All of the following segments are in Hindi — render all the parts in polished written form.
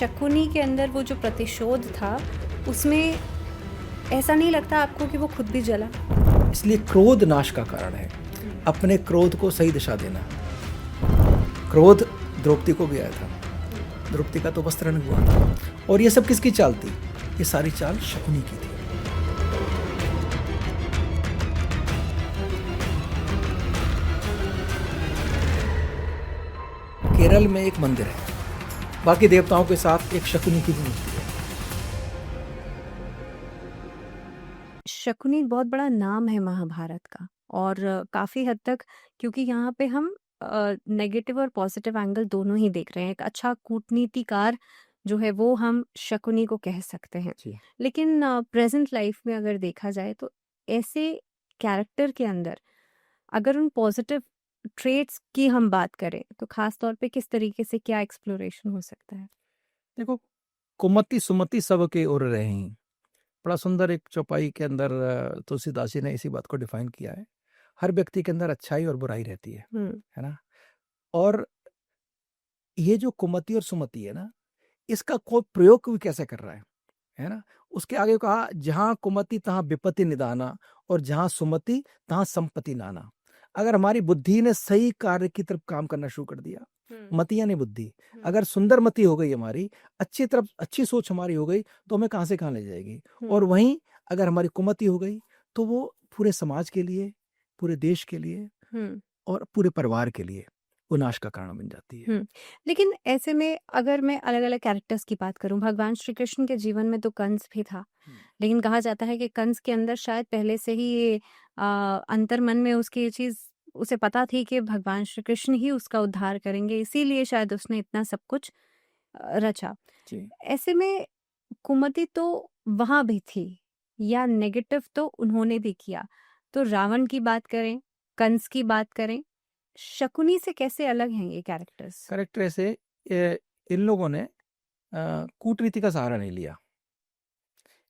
शकुनी के अंदर वो जो प्रतिशोध था, उसमें ऐसा नहीं लगता आपको कि वो खुद भी जला? इसलिए क्रोध नाश का कारण है। अपने क्रोध को सही दिशा देना। क्रोध द्रौपदी को भी आया था, द्रौपदी का तो वस्त्रहरण हुआ था। और ये सब किसकी चाल थी? ये सारी चाल शकुनी की थी। केरल में एक मंदिर है, बाकी देवताओं के साथ एक शकुनी की भी मूर्ति है। शकुनी बहुत बड़ा नाम है महाभारत का, और काफ़ी हद तक, क्योंकि यहाँ पे हम नेगेटिव और पॉजिटिव एंगल दोनों ही देख रहे हैं। एक अच्छा कूटनीतिकार जो है वो हम शकुनी को कह सकते हैं। जी। लेकिन प्रेजेंट लाइफ में अगर देखा जाए तो ऐसे कैरेक्टर के अंदर अगर उन पॉजिटिव ट्रेट्स की हम बात करें तो खास तौर पे किस तरीके से क्या एक्सप्लोरेशन हो सकता है? देखो, कुमति सुमति सब के उर रही, बड़ा सुंदर एक चौपाई के अंदर तुलसीदास जी ने इसी बात को डिफाइन किया है। हर व्यक्ति के अंदर अच्छाई और बुराई रहती है ना। और ये जो कुमति और सुमति है ना, इसका कोई प्रयोग भी कैसे कर रहा है ना। उसके आगे कहा, जहां कुमति तहां विपत्ति निदाना और जहां सुमति तहां संपत्ति नाना। अगर हमारी बुद्धि ने सही कार्य की तरफ काम करना शुरू कर दिया, मति यानी बुद्धि, अगर सुंदर मति हो गई हमारी, अच्छी तरफ अच्छी सोच हमारी हो गई, तो हमें कहां से कहां ले जाएगी। और वहीं अगर हमारी कुमति हो गई तो वो पूरे समाज के लिए, पूरे देश के लिए और पूरे परिवार के लिए विनाश का कारण बन जाती है। लेकिन ऐसे में अगर मैं अलग अलग कैरेक्टर्स की बात करूं, भगवान श्री कृष्ण के जीवन में तो कंस भी था, लेकिन कहा जाता है कि कंस के अंदर शायद पहले से ही ये अंतर्मन में उसकी ये चीज उसे पता थी कि भगवान श्री कृष्ण ही उसका उद्धार करेंगे, इसीलिए शायद उसने इतना सब कुछ रचा। जी। ऐसे में कुमति तो वहां भी थी, या नेगेटिव तो उन्होंने भी किया। तो रावण की बात करें, कंस की बात करें, शकुनी से कैसे अलग हैं ये कैरेक्टर्स? करेक्टर ऐसे, इन लोगों ने कूटनीति का सहारा नहीं लिया।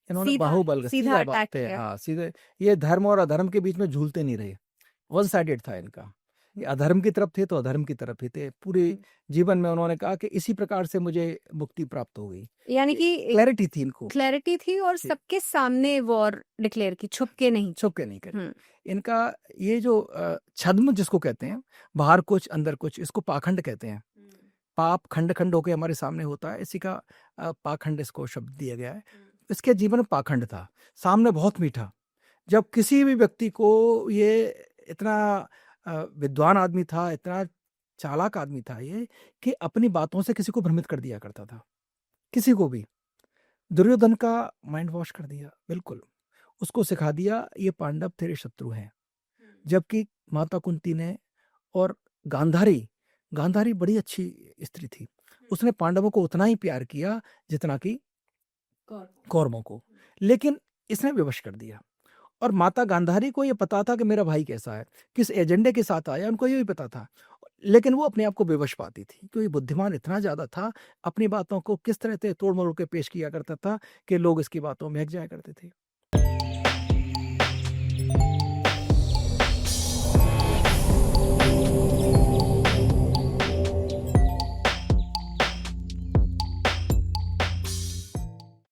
इन्होंने बाहुबल का सीधा सीधा अटैक बात है। किया। हाँ, सीधे। ये धर्म और अधर्म के बीच में झूलते नहीं रहे, वन साइडेड था इनका। ये अधर्म की तरफ थे तो अधर्म की तरफ ही थे पूरे जीवन में। उन्होंने कहा कि इसी प्रकार से मुझे मुक्ति प्राप्त हो गई, यानी कि क्लैरिटी थी इनको। क्लैरिटी थी और सबके सामने वॉर डिक्लेयर की, छुप के नहीं। छुप के नहीं करी। इनका ये जो छद्म जिसको कहते हैं, बाहर कुछ अंदर कुछ, इसको पाखंड कहते हैं। पाप खंड खंड होके हमारे सामने होता है, इसी का पाखंड इसको शब्द दिया गया है। इसके जीवन में पाखंड था, सामने बहुत मीठा। जब किसी भी व्यक्ति को, ये इतना विद्वान आदमी था, इतना चालाक आदमी था ये, कि अपनी बातों से किसी को भ्रमित कर दिया करता था, किसी को भी। दुर्योधन का माइंड वॉश कर दिया, बिल्कुल उसको सिखा दिया ये पांडव तेरे शत्रु हैं। जबकि माता कुंती ने, और गांधारी, गांधारी बड़ी अच्छी स्त्री थी, उसने पांडवों को उतना ही प्यार किया जितना कि कौरवों को, लेकिन इसने विवश कर दिया। और माता गांधारी को ये पता था कि मेरा भाई कैसा है, किस एजेंडे के साथ आया, उनको ये भी पता था, लेकिन वो अपने आप को बेवश पाती थी, क्योंकि बुद्धिमान इतना ज्यादा था, अपनी बातों को किस तरह से तोड़ मरोड़ के पेश किया करता था कि लोग इसकी बातों में हक जाया करते थे।